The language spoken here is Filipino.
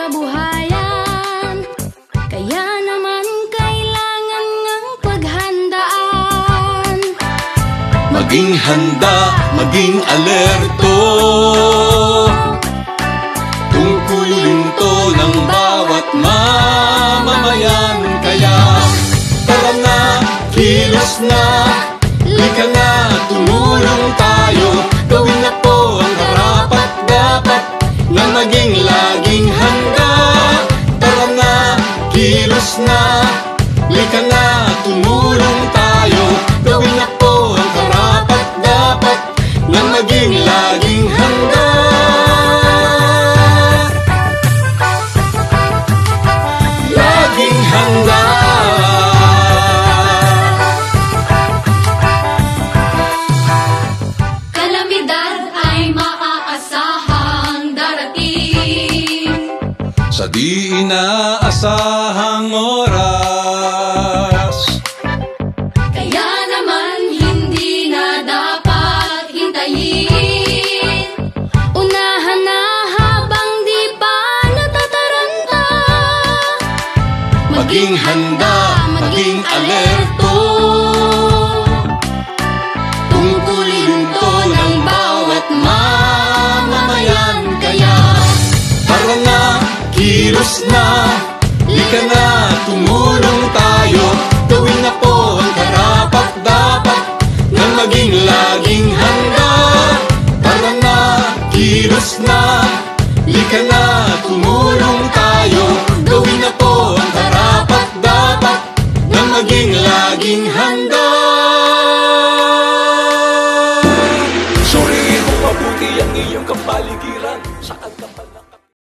kabuhayan, kaya naman kailangan ngang paghandaan. Maging handa, maging alerto, tungkulin to ng bawat mamamayan. Kaya tara na, kilos na, lika na, tumulong tayo. Gawin na po ang karapat-dapat na maging laging handa. Tara na, kilos na, lika na, tumulong tayo. Gawin na po ang karapat-dapat na maging laging handa. Laging handa. Kalamidad ay maaasahang darating Sa di inaasahang oras, kaya naman hindi na dapat hintayin. Unahan na habang di pa natataranta. maging handa, maging alerto, tungkulin to ng bawat mamamayan. Kaya tara na, kilos na, lika na,